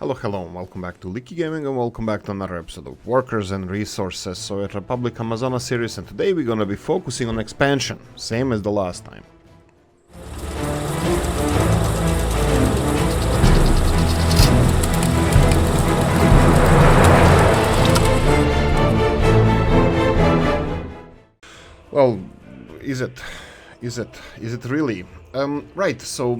Hello, and welcome back to Oolykee Gaming, and welcome back to another episode of Workers and Resources Soviet Republic Amazonas series, and today we're gonna be focusing on expansion, same as the last time. Well, is it really? Right, so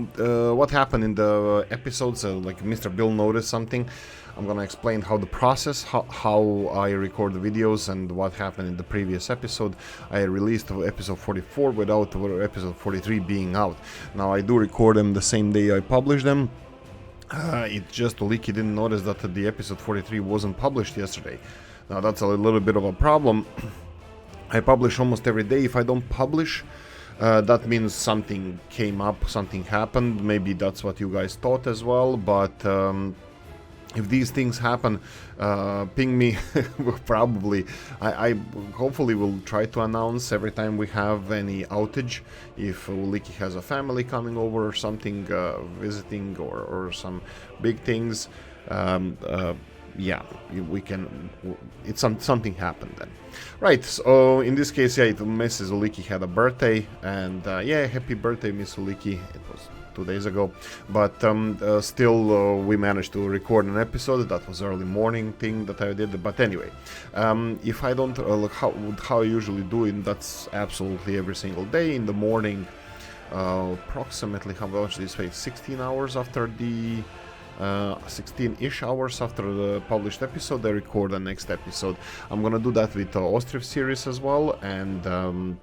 what happened in the episodes, like Mr. Bill noticed something. I'm gonna explain how the process, how I record the videos and what happened in the previous episode. I released episode 44 without episode 43 being out. Now I do record them the same day I publish them. It just Oolykee didn't notice that the episode 43 wasn't published yesterday. Now that's a little bit of a problem. I publish almost every day. If I don't publish, that means something came up, something happened. Maybe that's what you guys thought as well, but if these things happen, ping me. Probably. I hopefully will try to announce every time we have any outage. If Oolykee has a family coming over or something, visiting or some big things, yeah, we can. It's something happened then, right? So in this case, yeah, Mrs. Oolykee had a birthday, and yeah, happy birthday, Miss Oolykee. It was 2 days ago, but still, we managed to record an episode. That was early morning thing that I did. But anyway, if I don't look how I usually do it, that's absolutely every single day in the morning. Approximately how much this way? 16 hours after the. 16-ish hours after the published episode, I record the next episode. I'm gonna do that with the Ostrov series as well, and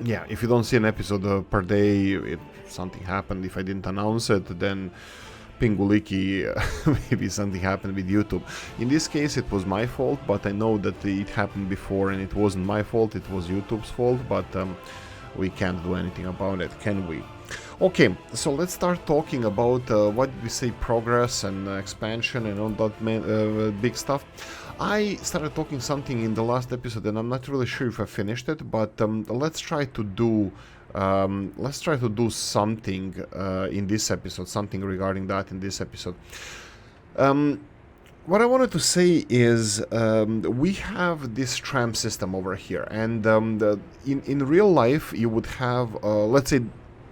yeah, if you don't see an episode per day, if something happened, if I didn't announce it, then ping Oolykee. Maybe something happened with YouTube. In this case, it was my fault, but I know that it happened before and it wasn't my fault, it was YouTube's fault, but we can't do anything about it, can we? Okay, so let's start talking about what we say, progress and expansion and all that big stuff. I started talking something in the last episode, and I'm not really sure if I finished it, but let's try to do something in this episode, something regarding that in this episode. What I wanted to say is we have this tram system over here, and in real life you would have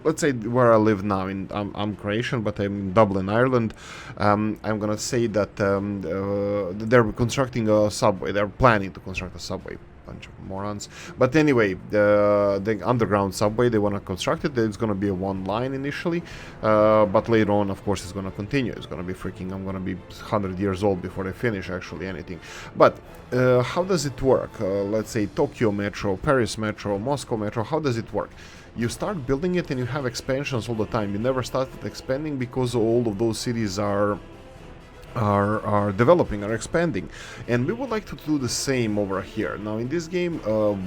let's say where I live now. I'm Croatian, but I'm in Dublin, Ireland. I'm gonna say that they're constructing a subway. They're planning to construct a subway. Bunch of morons. But anyway, the underground subway, they want to construct it. It's going to be a one line initially, but later on, of course, it's going to continue. It's going to be freaking, I'm going to be 100 years old before they finish actually anything. But how does it work? Let's say Tokyo Metro, Paris Metro, Moscow Metro, how does it work? You start building it and you have expansions all the time. You never started expanding because all of those cities are developing, are expanding, and we would like to do the same over here. Now in this game,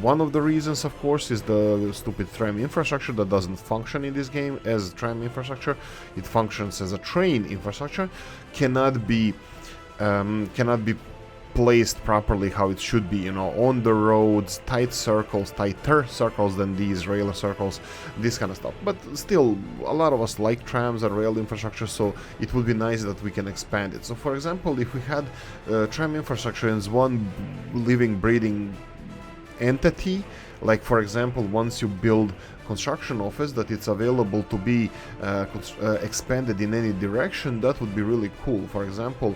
one of the reasons, of course, is the stupid tram infrastructure that doesn't function in this game as tram infrastructure. It functions as a train infrastructure, cannot be placed properly how it should be, you know, on the roads, tighter circles than these rail circles, this kind of stuff. But still, a lot of us like trams and rail infrastructure, so it would be nice that we can expand it. So for example, if we had tram infrastructure as one living, breathing entity, like for example, once you build construction office that it's available to be expanded in any direction, that would be really cool. For example,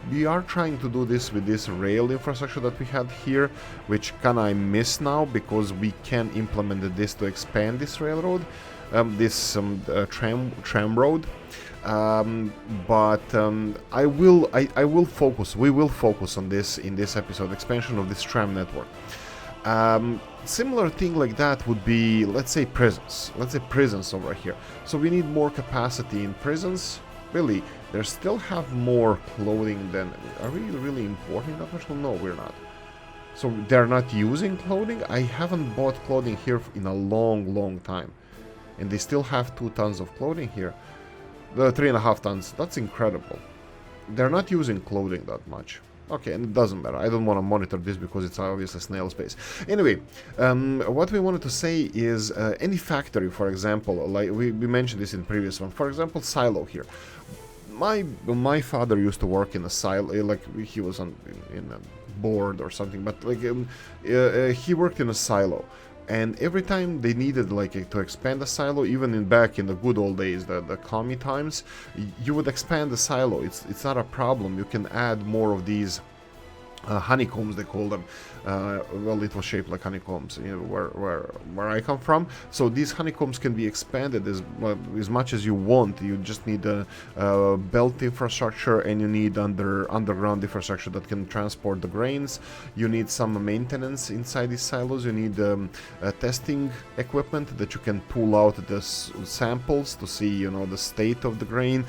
we are trying to do this with this rail infrastructure that we had here, which kinda I miss now because we can implement this to expand this railroad, this tram road. But we will focus on this in this episode, expansion of this tram network. Similar thing like that would be, let's say prisons over here. So we need more capacity in prisons. Really, they still have more clothing than, are we really importing that much? Well, no, we're not. So they're not using clothing. I haven't bought clothing here in a long time, and they still have 2 tons of clothing here. The 3.5 tons, that's incredible. They're not using clothing that much. Okay, and it doesn't matter. I don't want to monitor this because it's obviously snail space. Anyway, what we wanted to say is any factory, for example, like we mentioned this in the previous one. For example, silo here. my father used to work in a silo, like he was on in a board or something, but like he worked in a silo. And every time they needed like to expand the silo, even back in the good old days, the commie times, you would expand the silo. It's not a problem. You can add more of these honeycombs, they call them. Well, it was shaped like honeycombs, you know, where I come from. So these honeycombs can be expanded as much as you want. You just need a belt infrastructure, and you need underground infrastructure that can transport the grains. You need some maintenance inside these silos. You need testing equipment that you can pull out the samples to see, you know, the state of the grain,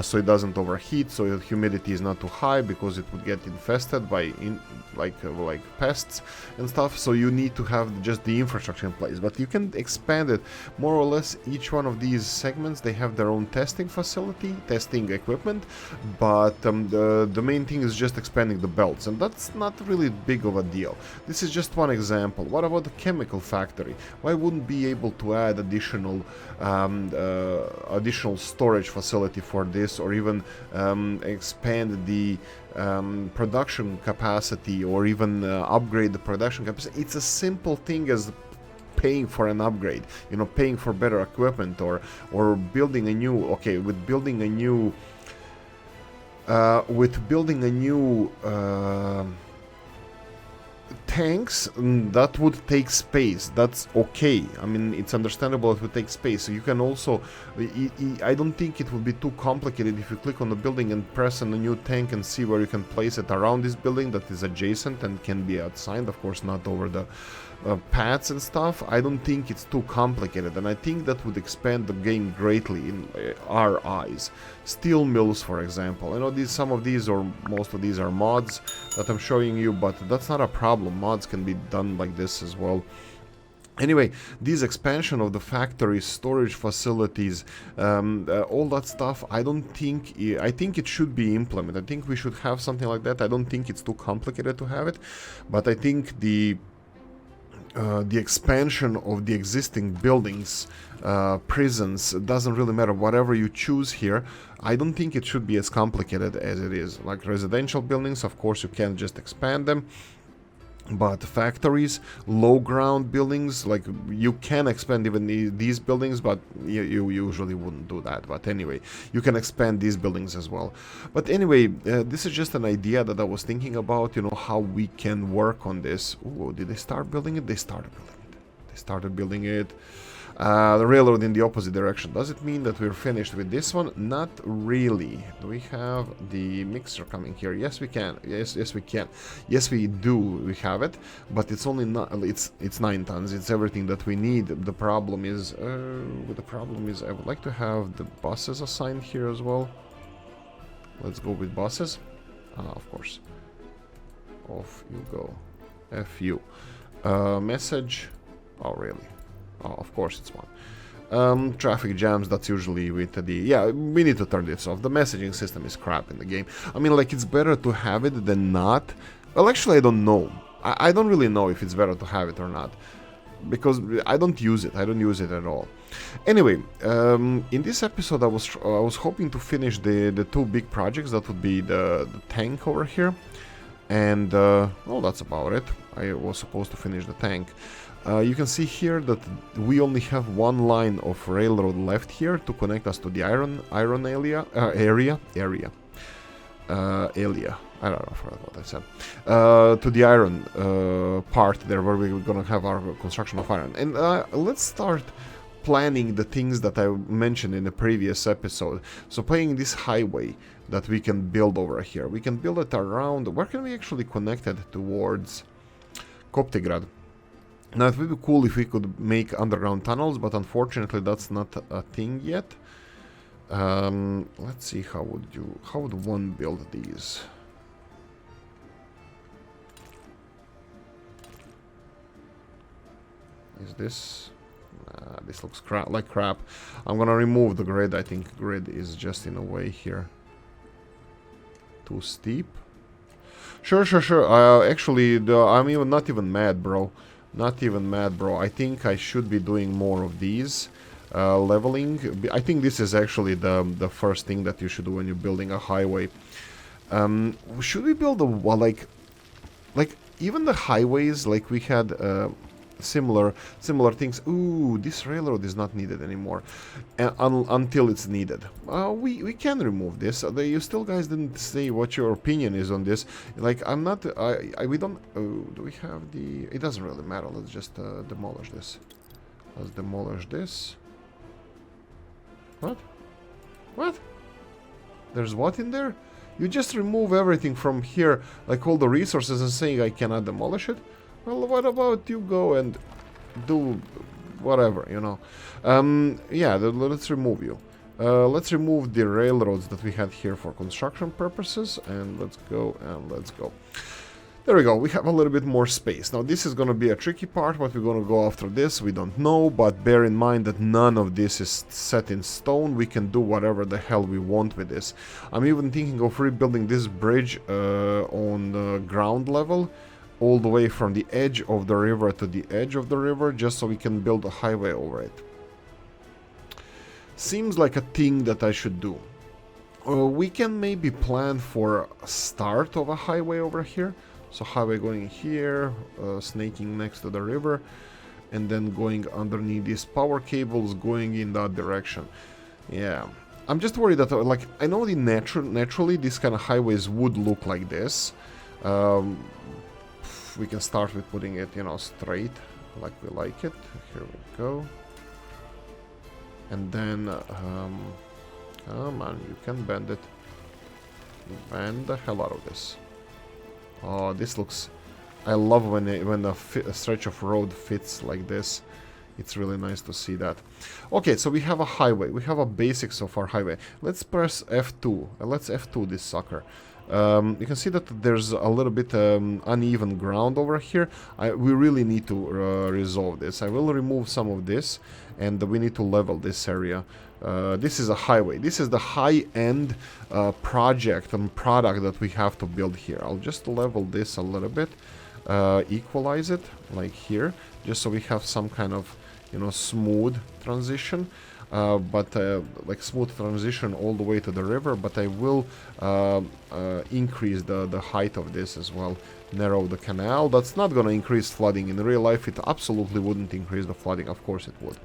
so it doesn't overheat, so the humidity is not too high, because it would get infested by like pests and stuff. So you need to have just the infrastructure in place, but you can expand it more or less. Each one of these segments, they have their own testing facility, testing equipment, but the main thing is just expanding the belts, and that's not really big of a deal. This is just one example. What about the chemical factory? Why wouldn't be able to add additional storage facility for this, or even expand the production capacity, or even upgrade the production capacity? It's a simple thing as paying for an upgrade, you know, paying for better equipment, or building a new, okay, with building a new tanks, that would take space. That's okay. I mean, it's understandable it would take space. So you can also, I don't think it would be too complicated if you click on the building and press on a new tank and see where you can place it around this building that is adjacent and can be outside, of course not over the paths and stuff. I don't think it's too complicated, and I think that would expand the game greatly in our eyes. Steel mills, for example. I know some of these, or most of these, are mods that I'm showing you, but that's not a problem. Mods can be done like this as well. Anyway, this expansion of the factories, storage facilities, all that stuff, I think it should be implemented. I think we should have something like that. I don't think it's too complicated to have it, but I think the expansion of the existing buildings, prisons, doesn't really matter. Whatever you choose here, I don't think it should be as complicated as it is. Like residential buildings, of course, you can't just expand them. But factories, low ground buildings, like you can expand even these buildings, but you usually wouldn't do that. But anyway, you can expand these buildings as well. But anyway, this is just an idea that I was thinking about, you know, how we can work on this. Ooh, did they start building it? They started building it. They started building it. The railroad in the opposite direction. Does it mean that we're finished with this one? Not really. Do we have the mixer coming here? Yes, we can. Yes, we can. Yes, we do. We have it, but it's only not. It's 9 tons. It's everything that we need. The problem is, I would like to have the buses assigned here as well. Let's go with buses. Of course. Off you go. FU. Message. Oh, really? Oh, of course it's one. Traffic jams, that's usually with the... Yeah, we need to turn this off. The messaging system is crap in the game. I mean, like, it's better to have it than not. Well, actually, I don't know. I don't really know if it's better to have it or not, because I don't use it. I don't use it at all. Anyway, in this episode, I was hoping to finish the 2 big projects. That would be the tank over here, and well, that's about it. I was supposed to finish the tank. You can see here that we only have 1 line of railroad left here to connect us to the iron area. I don't know, I forgot what I said. To the iron part there, where we're gonna have our construction of iron. And let's start planning the things that I mentioned in the previous episode. So playing this highway that we can build over here. We can build it around... Where can we actually connect it towards? Koptigrad. Now, it would be cool if we could make underground tunnels, but unfortunately that's not a thing yet. Let's see, how would one build these? Is this... this looks like crap. I'm gonna remove the grid. I think grid is just in a way here. Too steep. Sure. Actually, I'm not even mad, bro. Not even mad, bro. I think I should be doing more of these. leveling. I think this is actually the first thing that you should do when you're building a highway. Should we build a like even the highways, like we had similar things. Ooh, this railroad is not needed anymore until it's needed. We can remove this. You still guys didn't say what your opinion is on this. Like, I'm not. We don't. Do we have the? It doesn't really matter. Let's just demolish this. Let's demolish this. What? What? There's what in there? You just remove everything from here, like all the resources, and saying I cannot demolish it? Well, what about you go and do whatever, you know? Yeah, let's remove you. Let's remove the railroads that we had here for construction purposes, and let's go and let's go. There we go, we have a little bit more space. Now this is going to be a tricky part, what we're going to go after this, we don't know, but bear in mind that none of this is set in stone. We can do whatever the hell we want with this. I'm even thinking of rebuilding this bridge on the ground level, all the way from the edge of the river to the edge of the river, just so we can build a highway over it. Seems like a thing that I should do. We can maybe plan for a start of a highway over here. So highway going here, snaking next to the river, and then going underneath these power cables going in that direction. Yeah, I'm just worried that, like, I know the naturally these kind of highways would look like this. We can start with putting it, you know, straight, like we like it. Here we go. And then, come on, you can bend it. Bend the hell out of this. Oh, this looks... I love when a stretch of road fits like this. It's really nice to see that. Okay, so we have a highway. We have a basic so far highway. Let's press F2. Let's F2 this sucker. You can see that there's a little bit uneven ground over here. We really need to resolve this. I will remove some of this, and we need to level this area. This is a highway. This is the high-end project and product that we have to build here. I'll just level this a little bit, equalize it like here, just so we have some kind of, you know, smooth transition. Like smooth transition all the way to the river, but I will increase the height of this as well. Narrow the canal. That's not gonna increase flooding. In real life it absolutely wouldn't increase the flooding. Of course it would.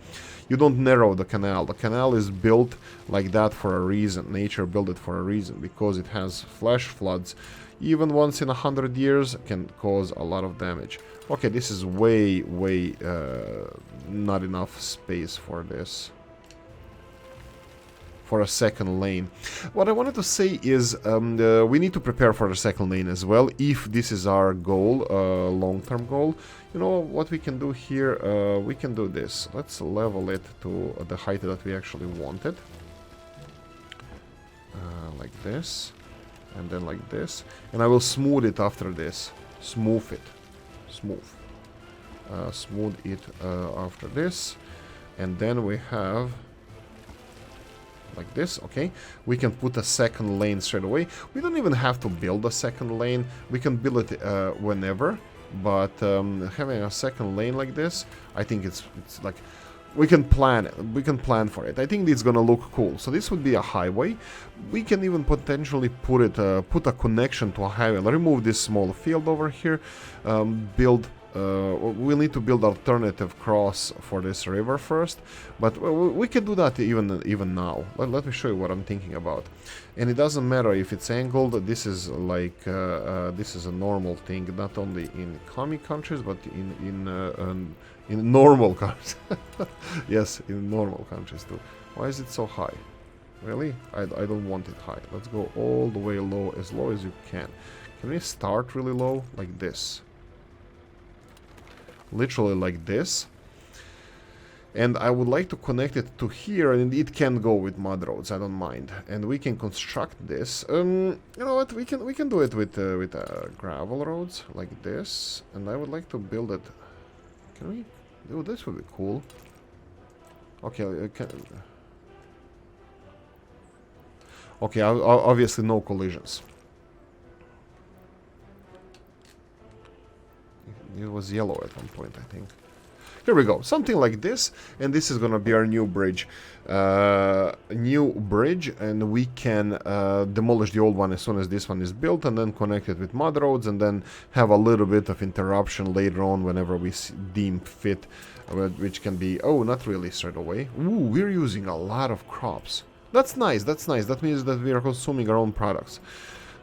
You don't narrow the canal. The canal is built like that for a reason. Nature built it for a reason, because it has flash floods. Even once in 100 years can cause a lot of damage. Okay, this is way not enough space for this. For a second lane. What I wanted to say is we need to prepare for the second lane as well, if this is our goal, long-term goal. You know what we can do here? We can do this. Let's level it to the height that we actually wanted. Like this. And then like this. And I will smooth it after this. Smooth it. Smooth. Smooth it after this. And then we have... like this, okay? We can put a second lane straight away. We don't even have to build a second lane. We can build it whenever, but having a second lane like this, I think it's like we can plan it. We can plan for it. I think it's gonna look cool. So this would be a highway. We can even potentially put a connection to a highway. I'll remove this small field over here. Build. We'll need to build alternative cross for this river first, but we can do that even now. Let me show you what I'm thinking about. And it doesn't matter if it's angled. This is like this is a normal thing, not only in commie countries, but in normal countries. Yes, in normal countries too. Why is it so high? Really? I don't want it high. Let's go all the way low as you can. Can we start really low like this? Literally like this, and I would like to connect it to here, and it can go with mud roads. I don't mind, and we can construct this. You know what? We can do it with gravel roads like this, and I would like to build it. Can we? Oh, this would be cool. Okay, okay. Obviously, no collisions. It was yellow at one point, I think. Here we go, something like this, and this is gonna be our new bridge. And we can demolish the old one as soon as this one is built, and then connect it with mud roads, and then have a little bit of interruption later on whenever we deem fit, which can be, oh, not really straight away. Ooh, we're using a lot of crops. That's nice, that's nice. That means that we are consuming our own products.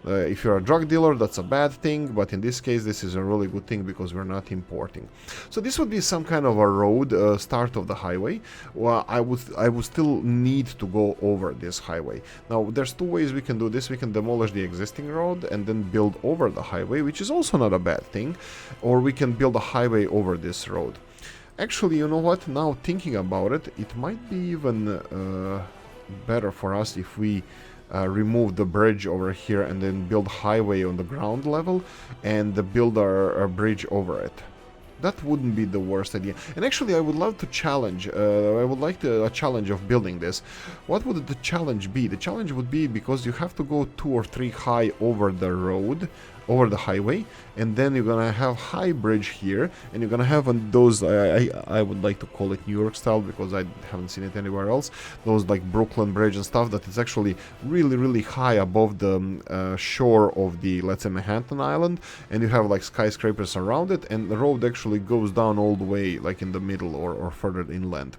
If you're a drug dealer, that's a bad thing, but in this case, this is a really good thing because we're not importing. So this would be some kind of a road, start of the highway. Well, I would still need to go over this highway. Now, there's two ways we can do this. We can demolish the existing road and then build over the highway, which is also not a bad thing. Or we can build a highway over this road. Actually, you know what? Now, thinking about it, it might be even better for us if we remove the bridge over here and then build highway on the ground level and build our bridge over it. That wouldn't be the worst idea. And actually, I would love to challenge, I would like a challenge of building this. What would the challenge be? The challenge would be because you have to go 2 or 3 high over the road, over the highway, and then you're gonna have high bridge here, and you're gonna have on those, I would like to call it New York style because I haven't seen it anywhere else, those like Brooklyn Bridge and stuff, that is actually really high above the shore of the, let's say, Manhattan Island, and you have like skyscrapers around it, and the road actually goes down all the way like in the middle or further inland.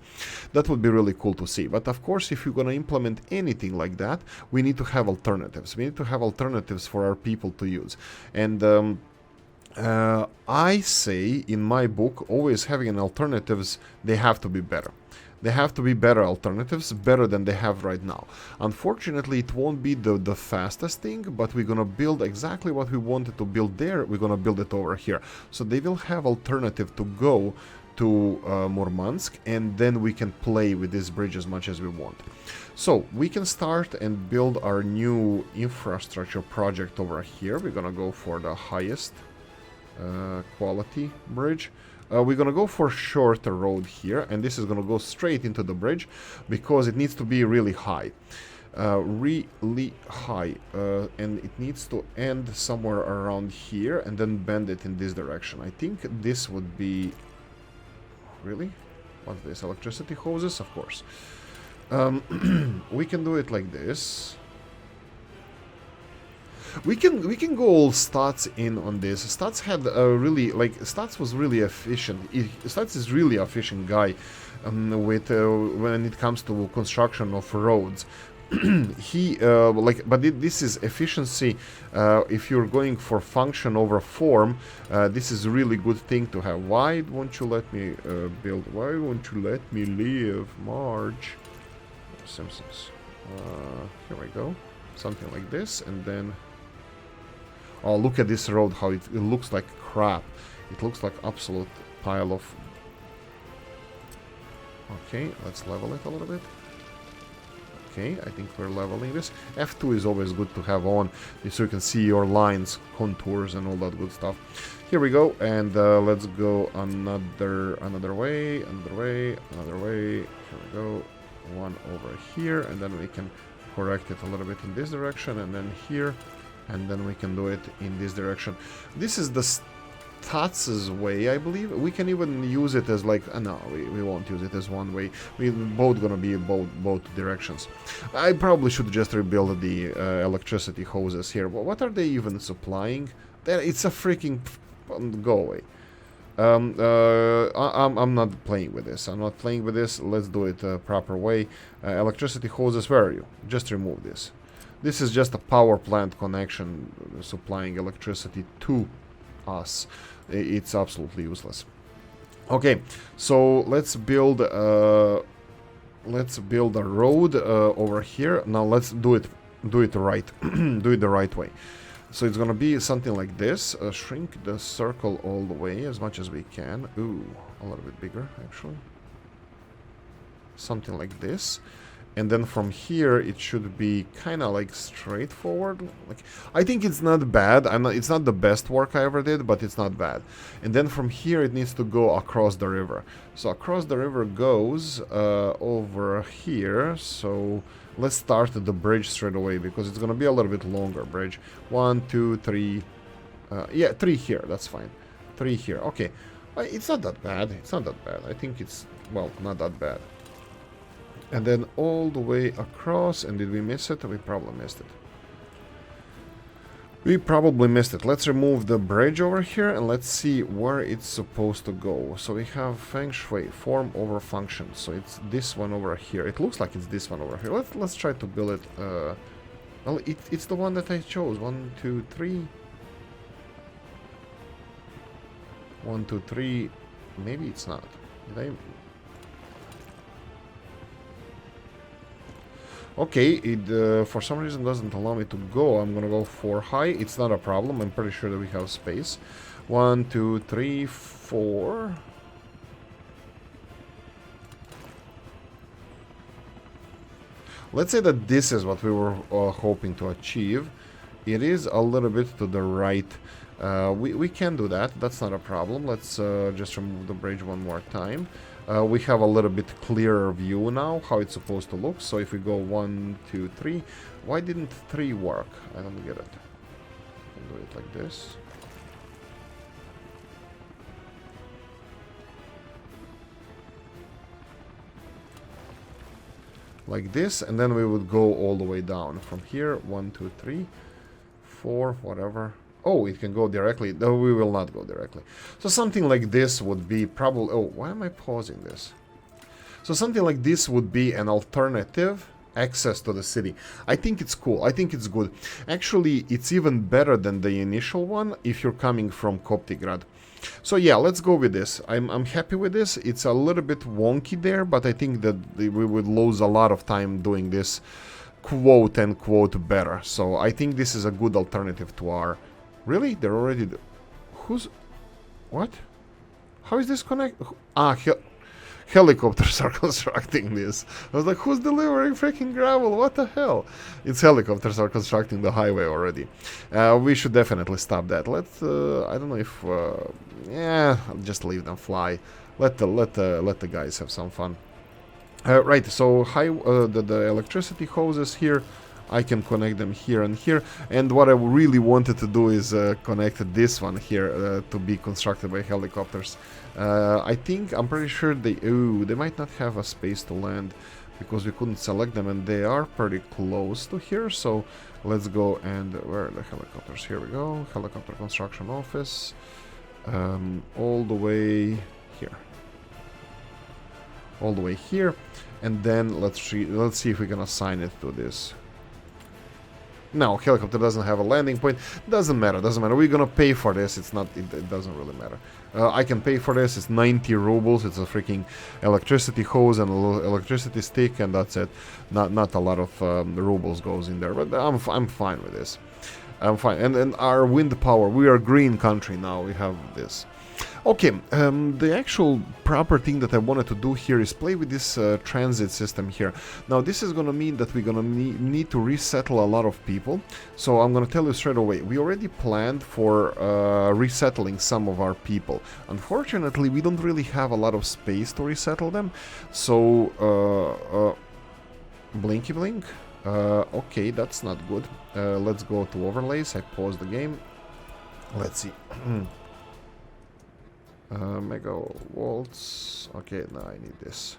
That would be really cool to see. But of course, if you're gonna implement anything like that, we need to have alternatives. We need to have alternatives for our people to use. And I say in my book, always having an alternatives, they have to be better. They have to be better alternatives, better than they have right now. Unfortunately, it won't be the fastest thing, but we're gonna build exactly what we wanted to build there, we're gonna build it over here. So they will have alternative to go to Murmansk, and then we can play with this bridge as much as we want. So we can start and build our new infrastructure project over here. We're gonna go for the highest quality bridge. We're gonna go for shorter road here, and this is gonna go straight into the bridge because it needs to be really high. Really high, and it needs to end somewhere around here and then bend it in this direction. I think this would be... Really? What's this? Electricity hoses? Of course. We can do it like this. We can go all Stats in on this. Stats had a really, like, Stats was really efficient. Stats is really efficient guy with when it comes to construction of roads. He but this is efficiency. If you're going for function over form, this is a really good thing to have. Why won't you let me build? Why won't you let me live, Marge? Simpsons. Here we go. Something like this, and then... Oh, look at this road, how it looks like crap. It looks like absolute pile of... Okay, let's level it a little bit. Okay, I think we're leveling this. F2 is always good to have on, so you can see your lines, contours, and all that good stuff. Here we go, and let's go another way. Here we go, one over here, and then we can correct it a little bit in this direction, and then here, and then we can do it in this direction. This is the Stats' way, I believe. We can even use it as like... no, we won't use it as one way. We're both gonna be both directions. I probably should just rebuild the electricity hoses here. What are they even supplying? It's a freaking... go away. I'm not playing with this. I'm not playing with this. Let's do it proper way. Electricity hoses, where are you? Just remove this. This is just a power plant connection supplying electricity to us. It's absolutely useless. Okay, so let's build a road over here. Now let's do it right. Do it the right way. So it's gonna be something like this. Shrink the circle all the way as much as we can. Ooh, a little bit bigger actually. Something like this. And then from here it should be kind of like straightforward. Like, I think it's not bad. It's not the best work I ever did, but it's not bad. And then from here it needs to go across the river. So across the river goes over here. So let's start the bridge straight away because it's gonna be a little bit longer bridge. 1, 2, 3. Yeah, 3 here. That's fine. 3 here. Okay. It's not that bad. It's not that bad. I think it's, well, not that bad. And then all the way across, and did we miss it? We probably missed it. We probably missed it. Let's remove the bridge over here and let's see where it's supposed to go. So we have Feng Shui, form over function. So it's this one over here. It looks like it's this one over here. Let's try to build it. Well, it's the one that I chose. 1, 2, 3. 1, 2, 3. Maybe it's not. Did I? Okay, it for some reason doesn't allow me to go. I'm gonna go for high. It's not a problem. I'm pretty sure that we have space. 1, 2, 3, 4. Let's say that this is what we were hoping to achieve. It is a little bit to the right. We can do that. That's not a problem. Let's just remove the bridge one more time. We have a little bit clearer view now, how it's supposed to look. So if we go 1, 2, 3, why didn't 3 work? I don't get it. I'll do it like this. Like this, and then we would go all the way down. From here, 1, 2, 3, 4, whatever. Oh, it can go directly. No, we will not go directly. So something like this would be probably... Oh, why am I pausing this? So something like this would be an alternative access to the city. I think it's cool. I think it's good. Actually, it's even better than the initial one if you're coming from Koptigrad. So yeah, let's go with this. I'm happy with this. It's a little bit wonky there, but I think that we would lose a lot of time doing this quote-unquote better. So I think this is a good alternative to our... Really? They're already... Who's... What? How is this connect... Ah, helicopters are constructing this. I was like, who's delivering freaking gravel? What the hell? It's helicopters are constructing the highway already. We should definitely stop that. Let's... I don't know if... yeah, I'll just leave them fly. Let the guys have some fun. Right, so the electricity hoses here... I can connect them here and here, and what I really wanted to do is connect this one here to be constructed by helicopters. I'm pretty sure they might not have a space to land because we couldn't select them, and they are pretty close to here. So let's go and where are the helicopters? Here we go, helicopter construction office, all the way here, all the way here, and then let's see if we can assign it to this. No, helicopter doesn't have a landing point. Doesn't matter, doesn't matter. We're gonna pay for this. It's not. It doesn't really matter. I can pay for this. It's 90 rubles. It's a freaking electricity hose and a little electricity stick, and that's it. Not a lot of rubles goes in there, but I'm fine with this. I'm fine. And our wind power. We are a green country now. We have this. Okay, the actual proper thing that I wanted to do here is play with this transit system here. Now this is gonna mean that we're gonna need to resettle a lot of people. So I'm gonna tell you straight away, we already planned for resettling some of our people. Unfortunately, we don't really have a lot of space to resettle them. So, blinky blink. Okay, that's not good. Let's go to overlays. I paused the game. Let's see. Mega volts. Okay, now I need this.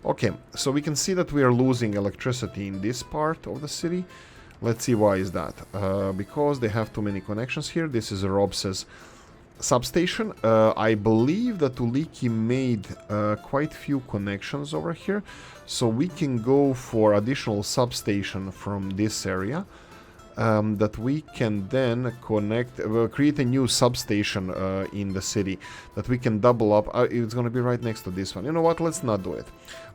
Okay, so we can see that we are losing electricity in this part of the city. Let's see why is that. Because they have too many connections here. This is Rob's substation. I believe that Oolykee made quite few connections over here. So we can go for additional substation from this area. That we can then connect, create a new substation in the city that we can double up. It's going to be right next to this one. You know what? Let's not do it.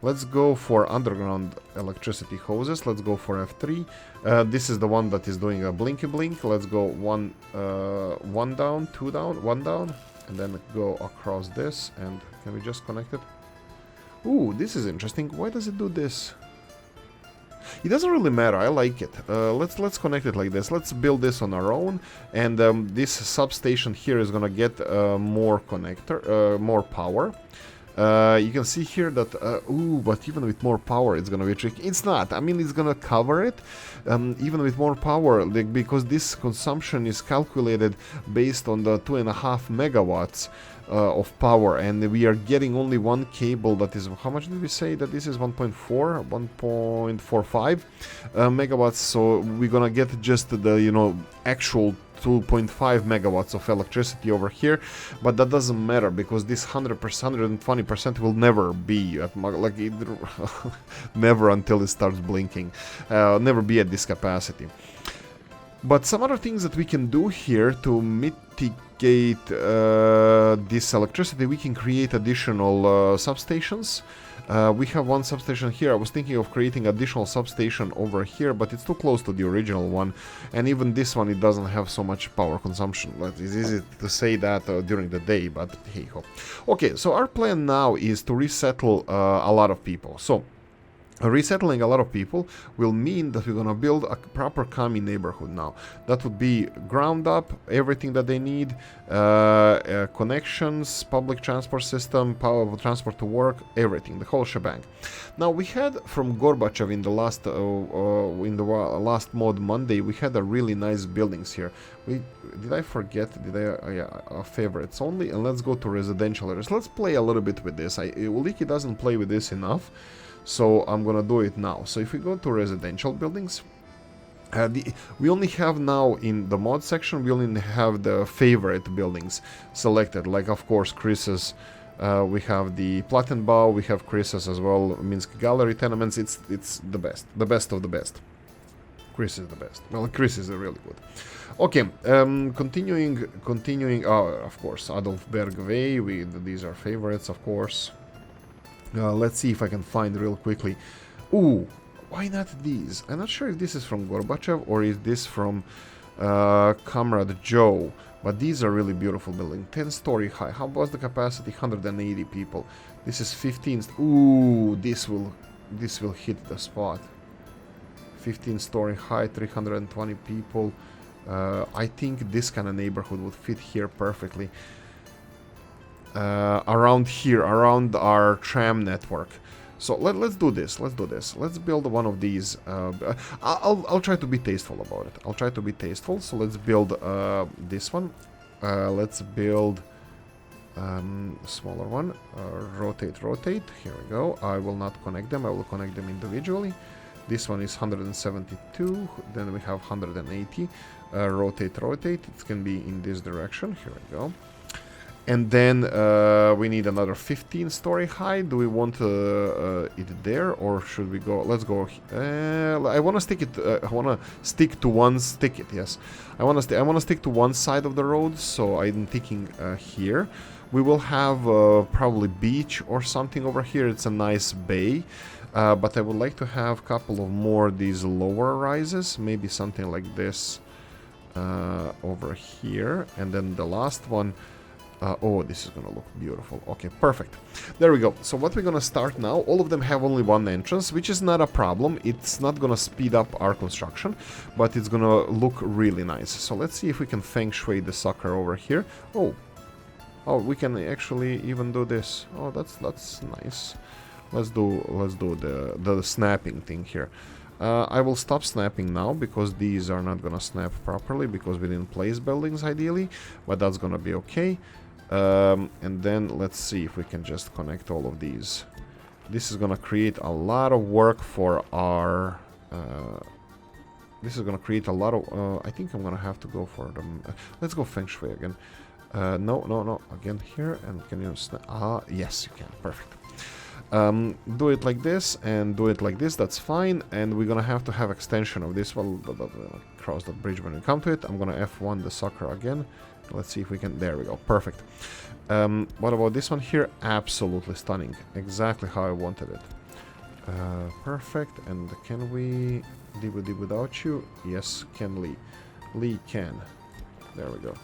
Let's go for underground electricity hoses. Let's go for F3. This is the one that is doing a blinky blink. Let's go one down, 2 down, 1 down, and then go across this. And can we just connect it? Ooh, this is interesting. Why does it do this? It doesn't really matter. I like it. Let's connect it like this. Let's build this on our own, and this substation here is gonna get more power. You can see here that but even with more power, it's gonna be tricky. It's not. I mean, it's gonna cover it, even with more power, because this consumption is calculated based on the 2.5 megawatts. of power, and we are getting only one cable that is, how much did we say that this is? 1.45 megawatts. So we're gonna get just the, you know, actual 2.5 megawatts of electricity over here, but that doesn't matter because this 100%, 120% will never be at like it, never until it starts blinking, never be at this capacity. But some other things that we can do here to mitigate this electricity, we can create additional substations. We have one substation here. I was thinking of creating additional substation over here, but it's too close to the original one. And even this one, it doesn't have so much power consumption. It's easy to say that during the day, but hey ho. Okay, so our plan now is to resettle a lot of people. So resettling a lot of people will mean that we're gonna build a proper commie neighborhood now. That would be ground up, everything that they need, connections, public transport system, power transport to work, everything, the whole shebang. Now we had from Gorbachev in the last mod Monday, we had a really nice buildings here. Did I forget? Yeah, favorites only, and let's go to residential areas. Let's play a little bit with this. Oolykee doesn't play with this enough. So I'm gonna do it now. So if we go to residential buildings, we only have now in the mod section, we only have the favorite buildings selected. Like of course Chris's, we have the Plattenbau, we have Chris's as well, Minsk Gallery tenements. It's the best of the best. Chris is the best. Well, Chris is really good. Okay, continuing. Of course, Adolfberg Way. These are favorites, of course. Let's see if I can find real quickly. Ooh, why not these? I'm not sure if this is from Gorbachev or is this from Comrade Joe, but these are really beautiful building. 10-story high. How was the capacity? 180 people. This is 15. Ooh, this will hit the spot. 15-story high, 320 people. I think this kind of neighborhood would fit here perfectly. Around here, around our tram network. So let's do this. Let's build one of these. I'll try to be tasteful about it. So let's build this one. Let's build smaller one. Rotate. Here we go. I will not connect them. I will connect them individually. This one is 172. Then we have 180. Rotate. It can be in this direction. Here we go. And then we need another 15-story high. Do we want it there, or should we go? Let's go. I want to stick it. I want to stick to one. Stick it. Yes, I want to stick to one side of the road. So I'm thinking here. We will have probably beach or something over here. It's a nice bay, but I would like to have a couple of more these lower rises. Maybe something like this over here, and then the last one. Oh, this is gonna look beautiful. Okay, perfect. There we go. So what we're gonna start now, all of them have only one entrance, which is not a problem. It's not gonna speed up our construction, but it's gonna look really nice. So let's see if we can feng shui the sucker over here. Oh, we can actually even do this. Oh, that's nice. Let's do the snapping thing here. I will stop snapping now because these are not gonna snap properly because we didn't place buildings ideally, but that's gonna be okay. And then let's see if we can just connect all of these. This is gonna create a lot of work for our this is gonna create a lot of I think I'm gonna have to go for them. Let's go feng shui again. No, again here. And can you yes, you can. Perfect. Do it like this and do it like this. That's fine. And we're gonna have to have extension of this. Well, cross that bridge when we come to it. I'm gonna F1 the sucker again. Let's see if we can. There we go. Perfect. What about this one here? Absolutely stunning. Exactly how I wanted it. Perfect. And can we DVD without you? Yes, can Lee. Lee can. There we go.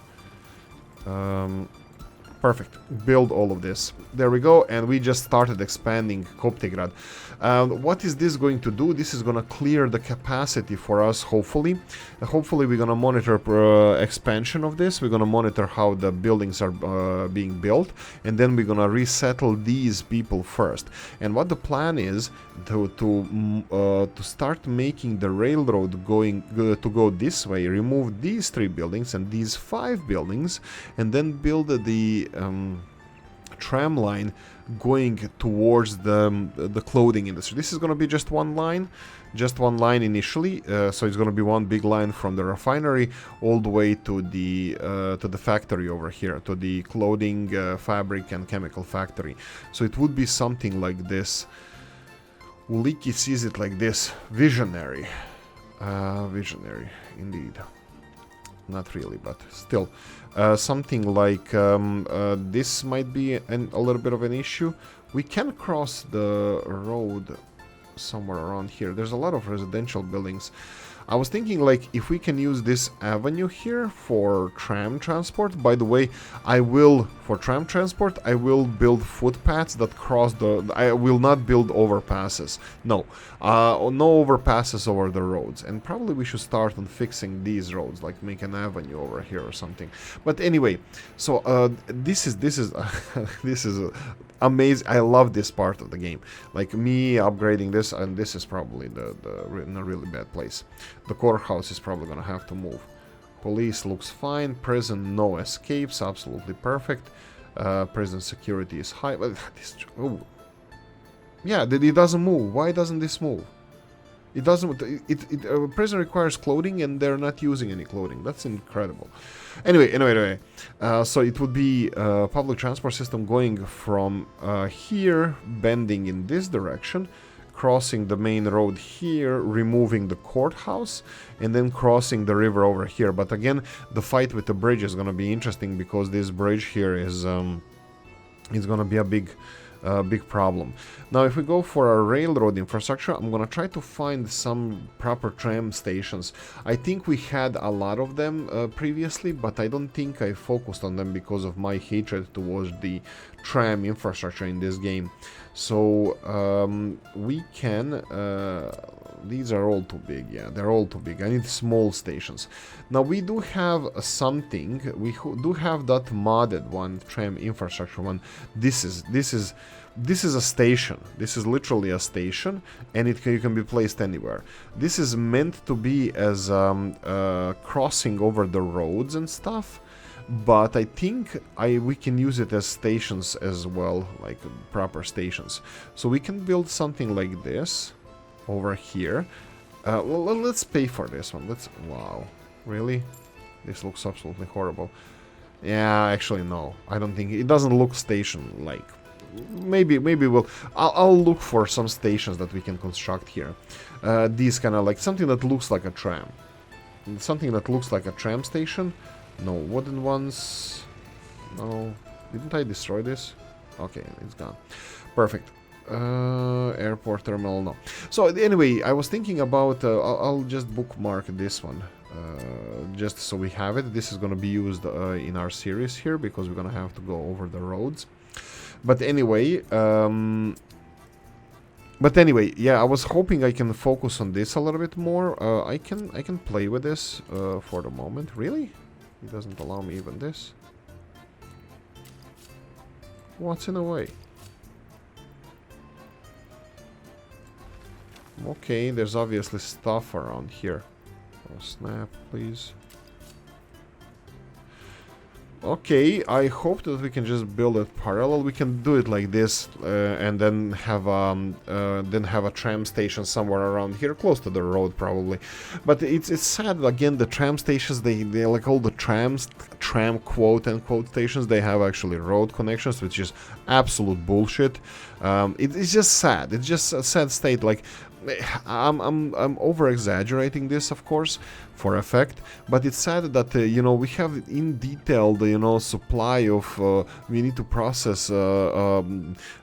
Perfect. Build all of this. There we go. And we just started expanding Koptigrad. What is this going to do? This is going to clear the capacity for us, hopefully. Hopefully we're going to monitor expansion of this. We're going to monitor how the buildings are being built. And then we're going to resettle these people first. And what the plan is to start making the railroad to go this way, remove these 3 buildings and these 5 buildings, and then build the tram line going towards the clothing industry. This is going to be just one line initially, so it's going to be one big line from the refinery all the way to the factory over here, to the clothing, fabric and chemical factory. So it would be something like this. Oolykee sees it like this. Visionary. Visionary, indeed. Not really, but still. Something like this might be a little bit of an issue. We can cross the road somewhere around here. There's a lot of residential buildings. I was thinking, like, if we can use this avenue here for tram transport. By the way, for tram transport, I will build footpaths that cross I will not build overpasses. No. No overpasses over the roads. And probably we should start on fixing these roads, like make an avenue over here or something. But anyway, so this is this is amazing. I love this part of the game. Like me upgrading this, and this is probably in a really bad place. The courthouse is probably gonna have to move. Police looks fine. Prison, no escapes. Absolutely perfect. Prison security is high. Oh. Yeah, it doesn't move. Why doesn't this move? It doesn't. Prison requires clothing, and they're not using any clothing. That's incredible. Anyway. So it would be a public transport system going from here, bending in this direction, crossing the main road here, removing the courthouse, and then crossing the river over here. But again, the fight with the bridge is going to be interesting because this bridge here is going to be a big problem. Now, if we go for our railroad infrastructure, I'm gonna try to find some proper tram stations. I think we had a lot of them previously, but I don't think I focused on them because of my hatred towards the tram infrastructure in this game. So we can these are all too big. Yeah, they're all too big. I need small stations. Now we do have something. We do have that modded one, tram infrastructure one. This is a station. This is literally a station, and you can be placed anywhere. This is meant to be as crossing over the roads and stuff, but I think we can use it as stations as well, like proper stations. So we can build something like this over here. Well, let's pay for this one. Wow, really? This looks absolutely horrible. Yeah, actually no, I don't think it doesn't look station-like. Maybe I'll look for some stations that we can construct here. These kind of like something that looks like a tram. Something that looks like a tram station. No wooden ones. No, didn't I destroy this? Okay, it's gone. Perfect. Airport terminal, no. So anyway, I was thinking about I'll just bookmark this one just so we have it. This is going to be used in our series here because we're going to have to go over the roads. But anyway, yeah, I was hoping I can focus on this a little bit more. I can play with this for the moment. Really? It doesn't allow me even this. What's in the way? Okay, there's obviously stuff around here. Oh, snap, please. Okay, I hope that we can just build it parallel. We can do it like this, and then have a tram station somewhere around here, close to the road probably. But it's sad again. The tram stations, they like all the tram quote unquote stations. They have actually road connections, which is absolute bullshit. It's just sad. It's just a sad state. Like, I'm over exaggerating this, of course, for effect, but it's sad that you know, we have in detail the, you know, supply of we need to process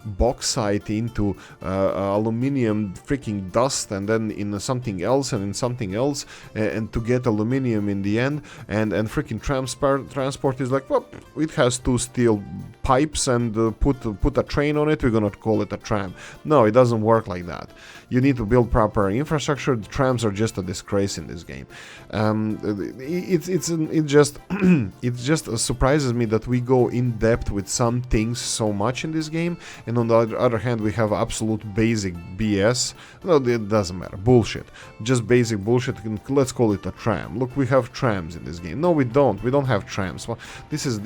bauxite into aluminium freaking dust, and then in something else and in something else, and to get aluminium in the end, and freaking transport is like, well, it has two steel pipes and put a train on it, we're gonna call it a tram. No, it doesn't work like that. You need to build proper infrastructure. The trams are just a disgrace in this game. It just surprises me that we go in depth with some things so much in this game, and on the other hand we have absolute basic BS. No, it doesn't matter. Bullshit. Just basic bullshit. Let's call it a tram. Look, we have trams in this game. No, we don't. We don't have trams. Well, this is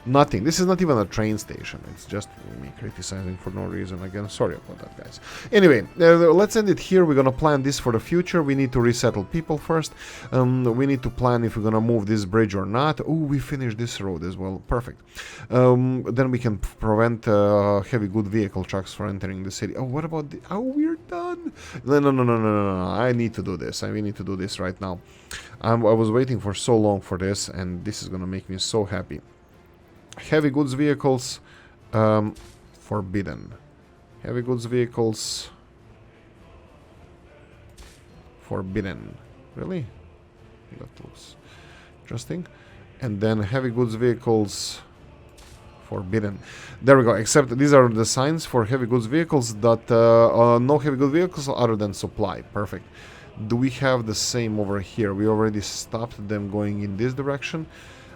Nothing. This is not even a train station. It's just me criticizing for no reason. Again, sorry about that, guys. Anyway, let's end it here. We're gonna plan this for the future. We need to resettle people first. We need to plan if we're gonna move this bridge or not. Oh, we finished this road as well. Perfect. Then we can prevent heavy good vehicle trucks from entering the city. Oh, what about the... Oh, we're done. No. I need to do this. We need to do this right now. I was waiting for so long for this, and this is gonna make me so happy. Heavy goods vehicles, forbidden. Heavy goods vehicles, forbidden. Really? That looks interesting. And then heavy goods vehicles, forbidden. There we go. Except these are the signs for heavy goods vehicles that no heavy goods vehicles other than supply. Perfect. Do we have the same over here? We already stopped them going in this direction.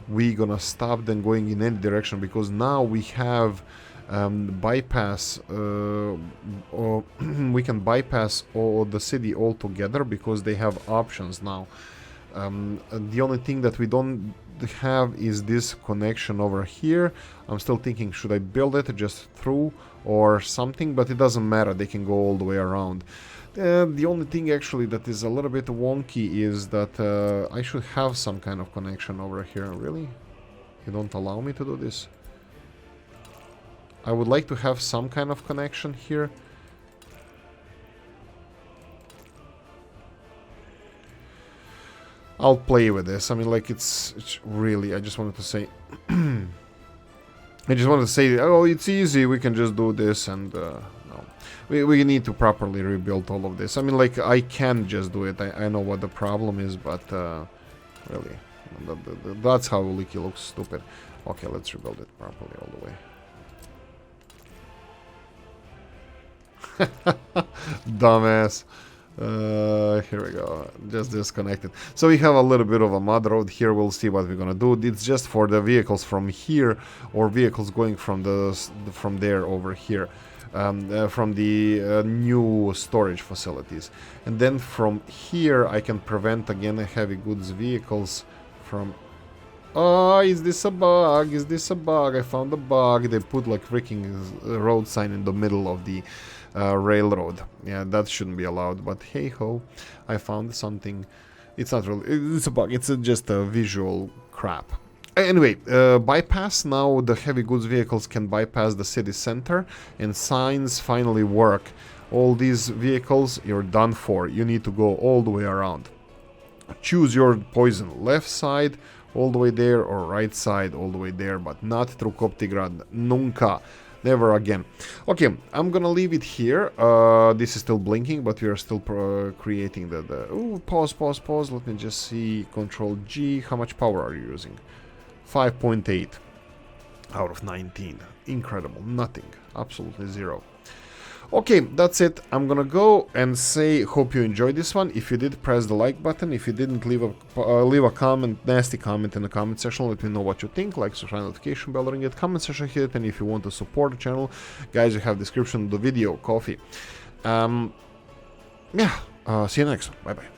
We're gonna stop them going in any direction because now we have bypass or we can bypass all the city altogether because they have options now. The only thing that we don't have is this connection over here. I'm still thinking, should I build it just through or something, but it doesn't matter, they can go all the way around. The only thing actually that is a little bit wonky is that I should have some kind of connection over here. Really? You don't allow me to do this? I would like to have some kind of connection here. I'll play with this. I mean, like, it's really... I just wanted to say... I just wanted to say, oh, it's easy, we can just do this, and... no. We need to properly rebuild all of this. I mean, like, I can just do it. I know what the problem is, but really, that's how Oolykee looks stupid. Okay, let's rebuild it properly all the way. Dumbass. Here we go. Just disconnected. So we have a little bit of a mud road here. We'll see what we're gonna do. It's just for the vehicles from here or vehicles going from there over here. From the new storage facilities, and then from here I can prevent again heavy goods vehicles from... Oh, is this a bug? Is this a bug? I found a bug. They put like freaking road sign in the middle of the railroad. Yeah, that shouldn't be allowed, but hey ho, I found something. It's not really, it's a bug, it's just a visual crap. Anyway, bypass. Now the heavy goods vehicles can bypass the city center, and signs finally work. All these vehicles, you're done for. You need to go all the way around. Choose your poison. Left side all the way there, or right side all the way there, but not through Koptigrad. Nunca. Never again. Okay, I'm gonna leave it here. This is still blinking, but we are still creating the... Ooh, pause. Let me just see. Control G. How much power are you using? 5.8 out of 19. Incredible. Nothing. Absolutely zero. Okay, that's it. I'm gonna go and say hope you enjoyed this one. If you did, press the like button. If you didn't, leave a comment, nasty comment in the comment section. Let me know what you think. Like, subscribe, notification bell, ring it, comment section, hit it. And if you want to support the channel, guys, you have description of the video, coffee. Yeah, see you next one. Bye bye.